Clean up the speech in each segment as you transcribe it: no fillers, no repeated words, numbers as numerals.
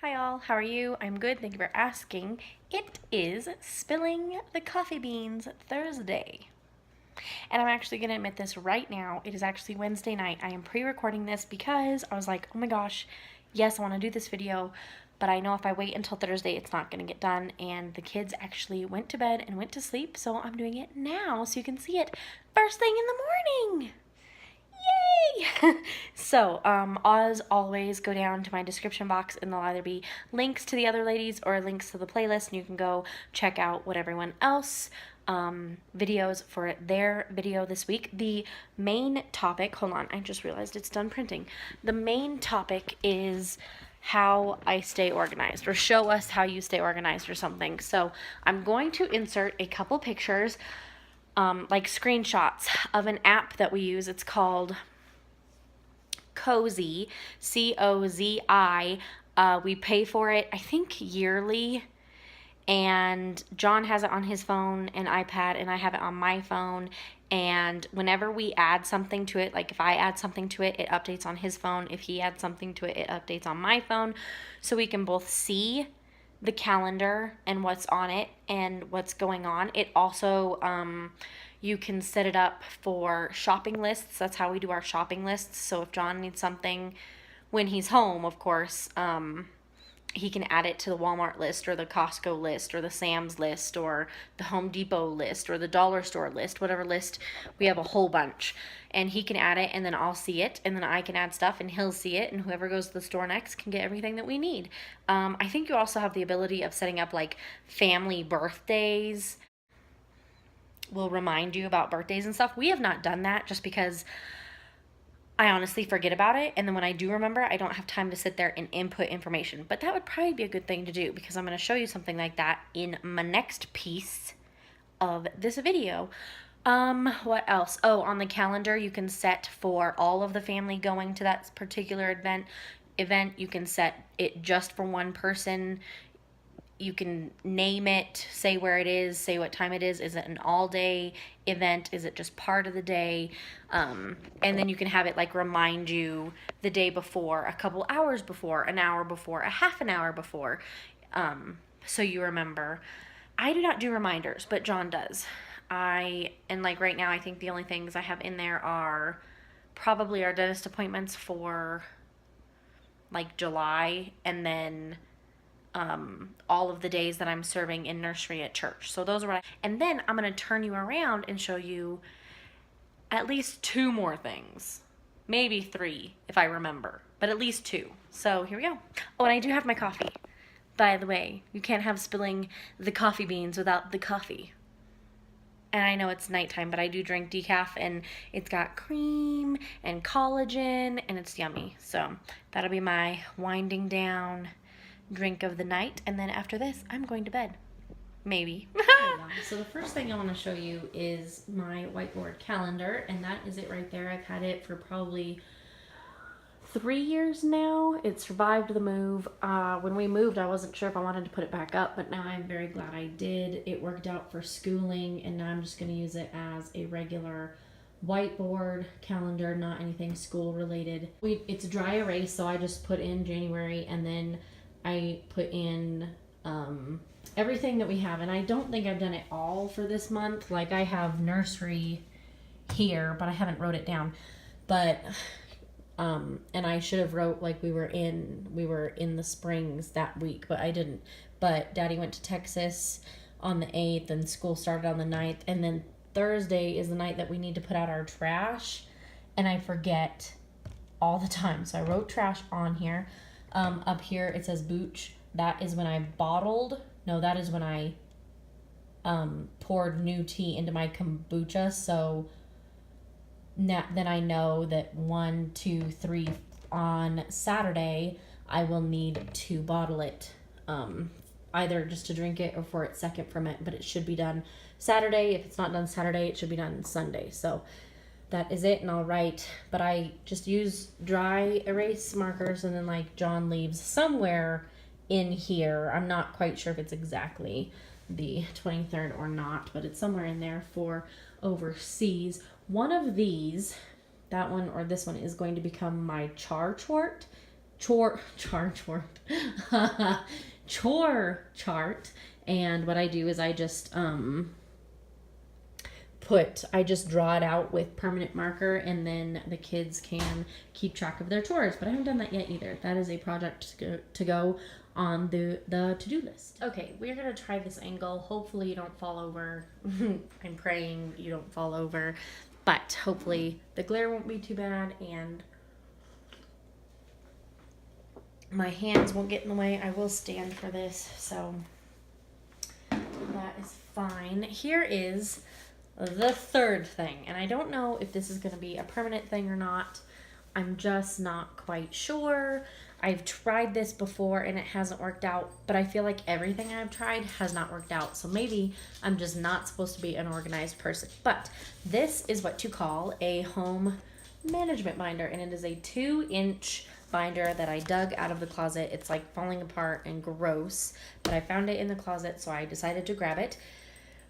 Hi all, how are you? I'm good, thank you for asking. It is Spilling the Coffee Beans Thursday. And I'm actually going to admit this right now. It is actually Wednesday night. I am pre-recording this because I was like, oh my gosh, yes, I want to do this video, but I know if I wait until Thursday, it's not going to get done. And the kids actually went to bed and went to sleep, so I'm doing it now so you can see it first thing in the morning. Yay! So, as always, go down to my description box and there'll either be links to the other ladies or links to the playlist, and you can go check out what everyone else videos for their video this week. The main topic, hold on, I just realized it's done printing. The main topic is how I stay organized, or show us how you stay organized or something. So I'm going to insert a couple pictures, like screenshots of an app that we use. It's called Cozy, C-O-Z-I. We pay for it, I think, yearly. And John has it on his phone and iPad, and I have it on my phone. And whenever we add something to it, like if I add something to it, it updates on his phone. If he adds something to it, it updates on my phone. So we can both see the calendar and what's on it and what's going on. It also, you can set it up for shopping lists. That's how we do our shopping lists. So if John needs something when he's home, of course, he can add it to the Walmart list or the Costco list or the Sam's list or the Home Depot list or the dollar store list, whatever list. We have a whole bunch. And he can add it, and then I'll see it, and then I can add stuff, and he'll see it, and whoever goes to the store next can get everything that we need. I think you also have the ability of setting up like family birthdays. Will remind you about birthdays and stuff. We have not done that just because I honestly forget about it, and then when I do remember, I don't have time to sit there and input information. But that would probably be a good thing to do, because I'm going to show you something like that in my next piece of this video. What else? Oh, on the calendar, you can set for all of the family going to that particular event. You can set it just for one person. You can name it, say where it is, say what time it is. Is it an all-day event? Is it just part of the day? And then you can have it like remind you the day before, a couple hours before, an hour before, a half an hour before, so you remember. I do not do reminders, but John does. And like right now, I think the only things I have in there are probably our dentist appointments for like July, and then all of the days that I'm serving in nursery at church. So those are and then I'm going to turn you around and show you at least 2 more things. Maybe 3 if I remember, but at least 2. So here we go. Oh, and I do have my coffee. By the way, you can't have spilling the coffee beans without the coffee. And I know it's nighttime, but I do drink decaf, and it's got cream and collagen, and it's yummy. So that'll be my winding down drink of the night, and then after this, I'm going to bed. Maybe. So the first thing I want to show you is my whiteboard calendar, and that is it right there. I've had it for probably 3 years now. It survived the move. When we moved, I wasn't sure if I wanted to put it back up, but now I'm very glad I did. It worked out for schooling, and now I'm just going to use it as a regular whiteboard calendar, not anything school related. It's dry erase, so I just put in January, and then I put in everything that we have. And I don't think I've done it all for this month. Like I have nursery here, but I haven't wrote it down. But and I should have wrote like we were in the Springs that week, but I didn't. But Daddy went to Texas on the 8th, and school started on the 9th, and then Thursday is the night that we need to put out our trash, and I forget all the time. So I wrote trash on here. Up here it says booch. That is when I that is when I poured new tea into my kombucha. So then I know that 1, 2, 3 on Saturday I will need to bottle it, either just to drink it or for its second ferment, but it should be done Saturday. If it's not done Saturday, it should be done Sunday. So that is it, and I'll write, but I just use dry erase markers, and then like John leaves somewhere in here. I'm not quite sure if it's exactly the 23rd or not, but it's somewhere in there for overseas. One of these, that one or this one, is going to become my chart chore chore chart. And what I do is I just draw it out with permanent marker, and then the kids can keep track of their chores. But I haven't done that yet either. That is a project to go on the to-do list. Okay, we're gonna try this angle. Hopefully you don't fall over. I'm praying you don't fall over, but hopefully the glare won't be too bad and my hands won't get in the way. I will stand for this, so that is fine. Here is the third thing, and I don't know if this is going to be a permanent thing or not. I'm just not quite sure. I've tried this before and it hasn't worked out, but I feel like everything I've tried has not worked out. So maybe I'm just not supposed to be an organized person. But this is what to call a home management binder, and it is a 2-inch binder that I dug out of the closet. It's like falling apart and gross, but I found it in the closet, so I decided to grab it.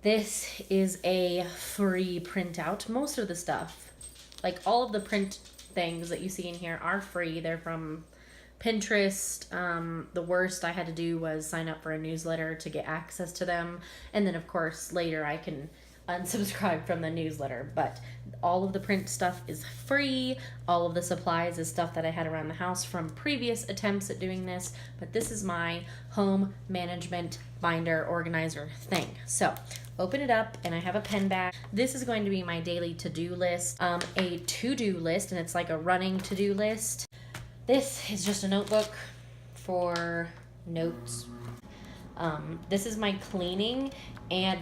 This is a free printout. Most of the stuff, like all of the print things that you see in here, are free. They're from Pinterest. The worst I had to do was sign up for a newsletter to get access to them. And then, of course, later I can unsubscribe from the newsletter. But all of the print stuff is free. All of the supplies is stuff that I had around the house from previous attempts at doing this. But this is my home management binder organizer thing. So open it up, and I have a pen bag. This is going to be my daily to-do list, a to-do list, and it's like a running to-do list. This is just a notebook for notes. This is my cleaning and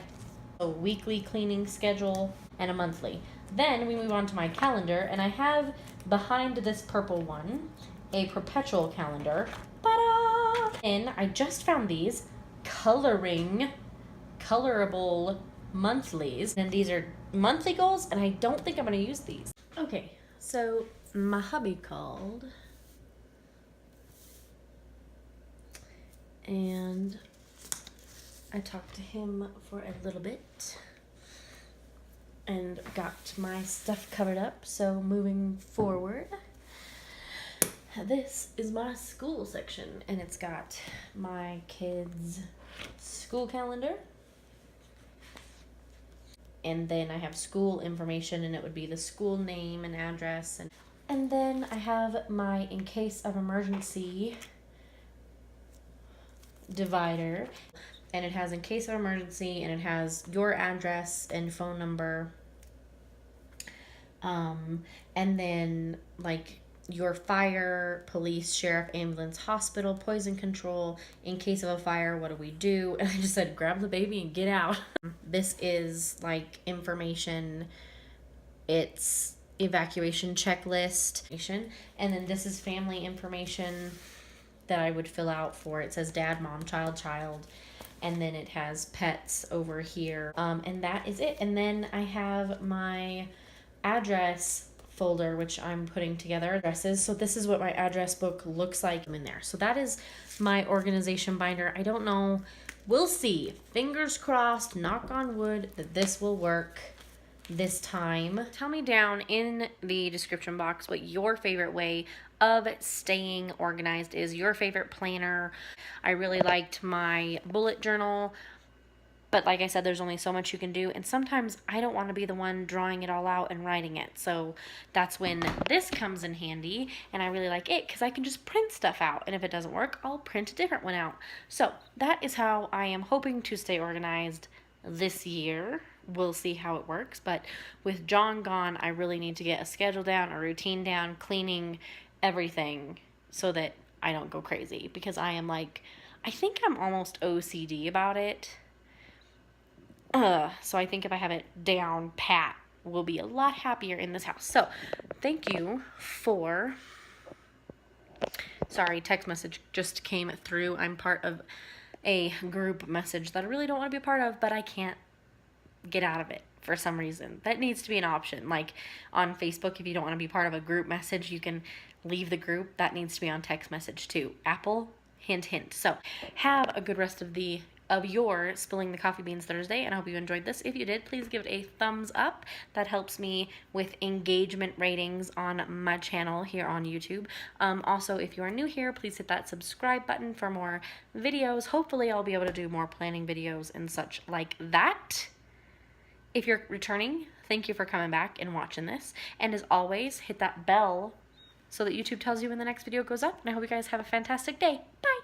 a weekly cleaning schedule and a monthly. Then we move on to my calendar, and I have behind this purple one a perpetual calendar. Ta-da! And I just found these colorable monthlies, and these are monthly goals, and I don't think I'm going to use these. Okay, so my hubby called, and I talked to him for a little bit and got my stuff covered up. So moving forward, this is my school section, and it's got my kids' school calendar. And then I have school information, and it would be the school name and address. And then I have my in case of emergency divider. And it has in case of emergency, and it has your address and phone number. And then like your fire, police, sheriff, ambulance, hospital, poison control. In case of a fire, what do we do? And I just said, grab the baby and get out. This is like information. It's evacuation checklist. And then this is family information that I would fill out for. It says dad, mom, child. And then it has pets over here. And that is it. And then I have my address folder, which I'm putting together addresses. So this is what my address book looks like in there. So that is my organization binder. I don't know. We'll see. Fingers crossed, knock on wood, that this will work this time. Tell me down in the description box what your favorite way of staying organized is, your favorite planner. I really liked my bullet journal, but like I said, there's only so much you can do, and sometimes I don't want to be the one drawing it all out and writing it. So that's when this comes in handy, and I really like it because I can just print stuff out, and if it doesn't work, I'll print a different one out. So that is how I am hoping to stay organized this year. We'll see how it works, but with John gone, I really need to get a schedule down, a routine down, cleaning everything so that I don't go crazy, because I am like, I think I'm almost OCD about it. So I think if I have it down pat, we'll be a lot happier in this house. So thank you for, sorry, text message just came through. I'm part of a group message that I really don't want to be a part of, but I can't get out of it for some reason. That needs to be an option. Like on Facebook, if you don't want to be part of a group message, you can leave the group. That needs to be on text message too. Apple, hint, hint. So have a good rest of the of your Spilling the Coffee Beans Thursday, and I hope you enjoyed this. If you did, please give it a thumbs up. That helps me with engagement ratings on my channel here on YouTube. Also, if you are new here, please hit that subscribe button for more videos. Hopefully, I'll be able to do more planning videos and such like that. If you're returning, thank you for coming back and watching this. And as always, hit that bell so that YouTube tells you when the next video goes up. And I hope you guys have a fantastic day. Bye!